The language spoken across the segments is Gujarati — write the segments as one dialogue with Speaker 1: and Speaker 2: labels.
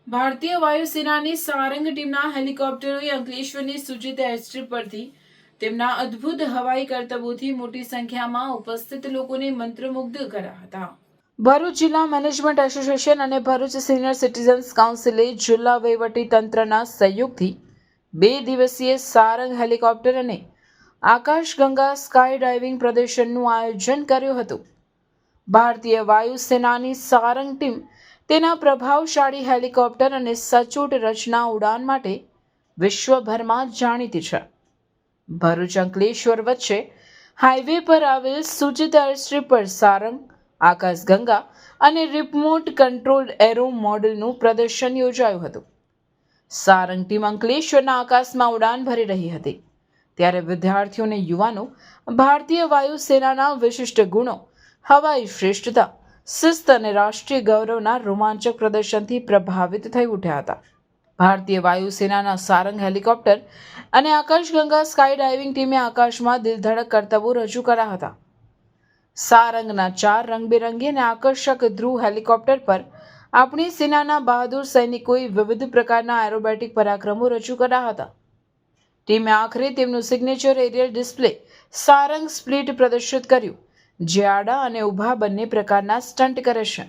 Speaker 1: ભારતીય વાયુસેનાની સારંગ ટીમના હેલિકોપ્ટરોએ અંકલેશ્વરની સુજીત એરસ્ટ્રીપ પરથી તેમના અદ્ભુત હવાઈ કરતબોથી મોટી સંખ્યામાં ઉપસ્થિત લોકોને મંત્રમુગ્ધ કર્યા હતા. ભરૂચ જિલ્લા મેનેજમેન્ટ એસોસિએશન અને ભરૂચ સિનિયર સિટીઝન્સ કાઉન્સિલે જિલ્લા વહીવટી તંત્રના સહયોગથી 2 દિવસીય સારંગ હેલિકોપ્ટર અને આકાશગંગા સ્કાય ડાઇવિંગ પ્રદર્શનનું આયોજન કર્યું હતું. ભારતીય વાયુસેનાની સારંગ ટીમ તેના પ્રભાવશાળી હેલિકોપ્ટર અને સચોટ રચના ઉડાન માટે વિશ્વભરમાં જાણીતી છે. ભરૂચ અંકલેશ્વર વચ્ચે હાઈવે પર આવેલ સુજીત એરસ્ટ્રીપ પર સારંગ, આકાશગંગા અને રિમોટ કંટ્રોલ્ડ એરો મોડલનું પ્રદર્શન યોજાયું હતું. સારંગ ટીમ અંકલેશ્વરના આકાશમાં ઉડાન ભરી રહી હતી ત્યારે વિદ્યાર્થીઓ અને યુવાનો ભારતીય વાયુસેનાના વિશિષ્ટ ગુણો, હવાઈ શ્રેષ્ઠતા, શિસ્ત અને રાષ્ટ્રીય ગૌરવના રોમાંચક પ્રદર્શનથી પ્રભાવિત થઈ ઉઠ્યા હતા. ભારતીય વાયુસેનાના સારંગ હેલિકોપ્ટર અને આકાશગંગા સ્કાય ડાઇવિંગ ટીમે આકાશમાં દિલધડક કરતબો રજૂ કર્યા હતા. સારંગના 4 રંગબેરંગી અને આકર્ષક ધ્રુવ હેલિકોપ્ટર પર આપણી સેનાના બહાદુર સૈનિકોએ વિવિધ પ્રકારના એરોબેટિક પરાક્રમો રજૂ કર્યા હતા. ટીમે આખરે તેમનું signature aerial display Sarang split પ્રદર્શિત કર્યું, જે આડા અને ઊભા બંને પ્રકારના સ્ટન્ટ કરે છે.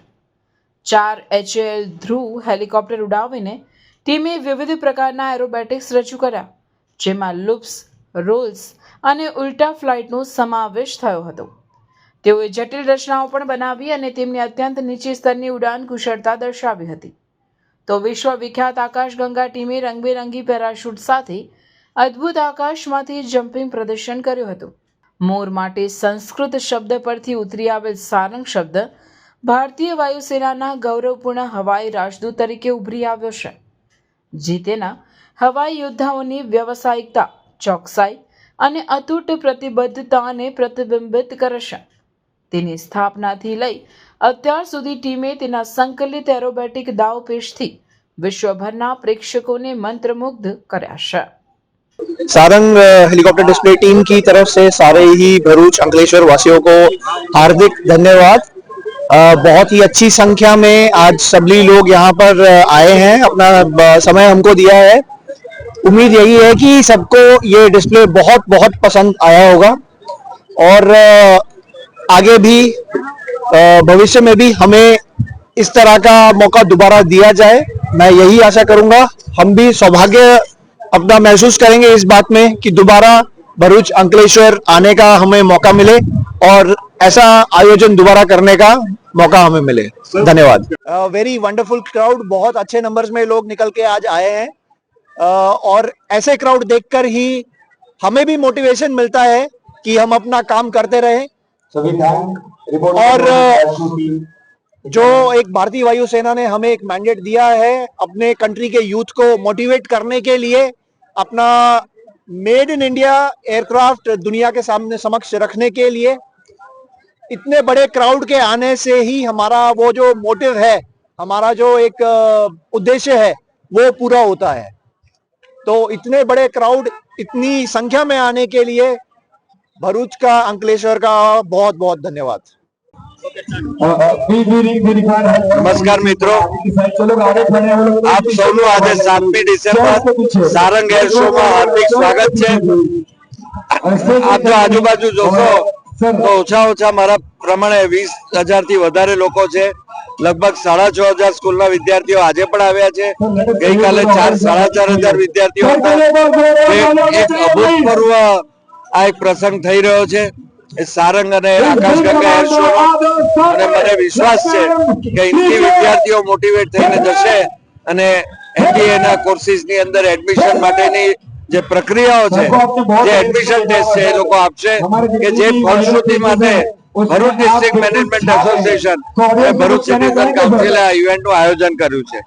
Speaker 1: 4 HAL ધ્રુવ હેલિકોપ્ટર ઉડાવીને ટીમે વિવિધ પ્રકારના એરોબેટિક્સ રજૂ કર્યા, જેમાં લૂપ્સ, રોલ્સ અને ઉલટા ફ્લાઇટનો સમાવેશ થયો હતો. તેઓએ જટિલ રચનાઓ પણ બનાવી અને તેમની અત્યંત નીચી સ્તરની ઉડાન કુશળતા દર્શાવી હતી. તો વિશ્વવિખ્યાત આકાશગંગા ટીમે રંગબેરંગી પેરાશૂટ સાથે અદ્ભુત આકાશમાંથી જમ્પિંગ પ્રદર્શન કર્યું હતું. મોર માટે સંસ્કૃત શબ્દ પરથી ઉતરી આવેલ સારંગ શબ્દ ભારતીય વાયુસેનાના ગૌરવપૂર્ણ હવાઈ રાજદૂત તરીકે ઉભરી આવ્યો છે, જે તેના હવાઈ યોદ્ધાઓની વ્યવસાયિકતા, ચોકસાઈ અને અતૂટ પ્રતિબદ્ધતાને પ્રતિબિંબિત કરે છે. તેની સ્થાપનાથી લઈ અત્યાર સુધી ટીમે તેના સંકલિત એરોબેટિક દાવપેચથી વિશ્વભરના પ્રેક્ષકોને મંત્રમુગ્ધ કર્યા છે.
Speaker 2: सारंग हेलीकॉप्टर डिस्प्ले टीम की तरफ से सारे ही भरूच अंकलेश्वर वासियों को हार्दिक धन्यवाद। बहुत ही अच्छी संख्या में आज सभी लोग यहाँ पर आए हैं, अपना समय हमको दिया है। उम्मीद यही है कि सबको ये डिस्प्ले बहुत बहुत पसंद आया होगा और आगे भी भविष्य में भी हमें इस तरह का मौका दोबारा दिया जाए। मैं यही आशा करूंगा। हम भी सौभाग्य अपना महसूस करेंगे इस बात में कि दोबारा भरूच अंकलेश्वर आने का हमें मौका मिले और ऐसा आयोजन दोबारा करने का मौका हमें मिले। धन्यवाद। वेरी वंडरफुल क्राउड, बहुत अच्छे नंबर्स में लोग निकल के आज आए हैं और ऐसे क्राउड देखकर ही हमें भी मोटिवेशन मिलता है कि हम अपना काम करते रहें। और जो एक भारतीय वायुसेना ने हमें एक मैंडेट दिया है अपने कंट्री के यूथ को मोटिवेट करने के लिए, अपना मेड इन इंडिया एयरक्राफ्ट दुनिया के सामने समक्ष रखने के लिए, इतने बड़े क्राउड के आने से ही हमारा वो जो मोटिव है, हमारा जो एक उद्देश्य है, वो पूरा होता है। तो इतने बड़े क्राउड इतनी संख्या में आने के लिए भरूच का, अंकलेश्वर का बहुत बहुत धन्यवाद।
Speaker 3: नमस्कार मित्रों, आप સૌનું આજે 7મી ડિસેમ્બર સારંગ એર શો માં હાર્દિક સ્વાગત છે। આપ જો આજુબાજુ જોશો તો ઓછા મારા પ્રમાણે 20,000 થી વધારે લોકો છે। લગભગ 6,500 સ્કૂલના વિદ્યાર્થીઓ આજે પણ આવ્યા છે। ગઈકાલે 4,500 વિદ્યાર્થીઓ હતા। એક અભૂતપૂર્વ આ એક પ્રસંગ થઈ રહ્યો છે સારંગ અને આકાશગંગા એર શો અને મને વિશ્વાસ છે કે અહીંથી વિદ્યાર્થીઓ મોટિવેટ થઈને જશે અને એનડીએ ના કોર્સિસની અંદર એડમિશન માટેની જે પ્રક્રિયાઓ છે, જે એડમિશન ટેસ્ટ છે, એ લોકો આપશે કે જે ફલશ્રુતિ માટે ભરૂચ ડિસ્ટ્રિક્ટ મેનેજમેન્ટ એસોસિએશન અને ભરૂચ સિટીઝન કાઉન્સિલે આ ઇવેન્ટનું આયોજન કર્યું છે।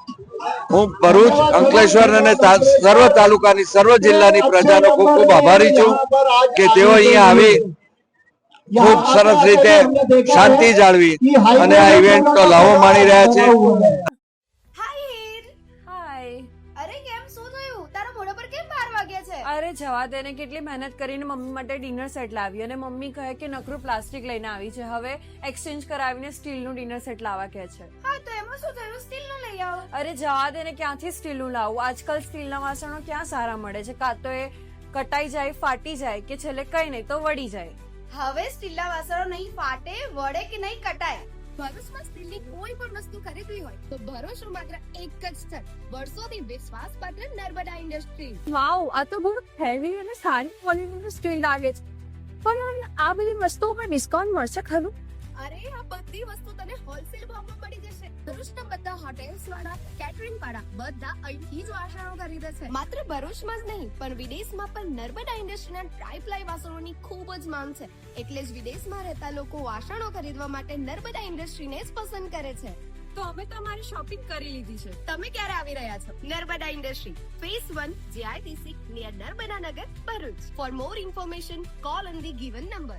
Speaker 3: હું ભરૂચ, અંકલેશ્વર અને સર્વ તાલુકાની, સર્વ જિલ્લાની પ્રજાનો ખૂબ ખૂબ આભારી છું કે તેઓ અહીંયા આવી ખૂબ સરસ રીતે શાંતિ જાળવી અને આ ઇવેન્ટનો લાભો માણી રહ્યા છે।
Speaker 4: અરે જવા દે ને, કેટલી મહેનત કરીને મમ્મી માટે ડિનર સેટ લાવી અને મમ્મી કહે કે નકરું પ્લાસ્ટિક લઈને આવી છે, હવે એક્સચેન્જ કરાવીને સ્ટીલનું ડિનર સેટ લાવવા કહે છે।
Speaker 5: હા તો એમાં એમાં શું થયું? સ્ટીલ નો લઈ આવો.
Speaker 4: અરે જવા દે ને, ક્યાંથી સ્ટીલનું લાવું? આજકાલ સ્ટીલના વાસણો ક્યાં સારા મળે છે? કાં તો એ કટાઈ જાય, ફાટી જાય, કે છેલ્લે કઈ નહીં તો વળી જાય.
Speaker 5: હવે સ્ટીલના વાસણો નહીં ફાટે, વળે કે નહીં કટાય. ભરૂચમાં સ્ટીલની કોઈ પણ વસ્તુ ખરીદવી હોય તો ભરૂચનું માત્ર એક જ સ્થળ, વર્ષોથી વિશ્વાસપાત્ર નર્મદા ઇન્ડસ્ટ્રી.
Speaker 4: વાવ, આ તો બહુ હેવી અને સારી ક્વોલિટીનું સ્ટીલ લાગે છે. પણ આ બધી વસ્તુઓ પર ડિસ્કાઉન્ટ મળશે ખરું?
Speaker 5: અરે આ બધી વસ્તુ તને હોલસેલ ભાવમાં મળી જશે. ભરૂચના બધા હોટેલ્સ વાળા, કેટરિંગ વાળા બધા અહીંથી જ વાસણો ખરીદે છે. માત્ર ભરૂચમાં જ નહીં પણ વિદેશમાં પણ નર્મદા ઇન્ડસ્ટ્રીના ટ્રાયપ્લાય વાસણોની ખૂબ જ માંગ છે. એટલે જ વિદેશમાં રહેતા લોકો વાસણો ખરીદવા માટે નર્મદા ઇન્ડસ્ટ્રીને જ પસંદ કરે છે.
Speaker 4: તો અમે તમારી શોપિંગ કરી લીધી છે.
Speaker 5: તમે ક્યારે આવી રહ્યા છો? Narmada industry, phase 1, JITC, near Narmada Nagar, Bharuch. For more information, call on the given number.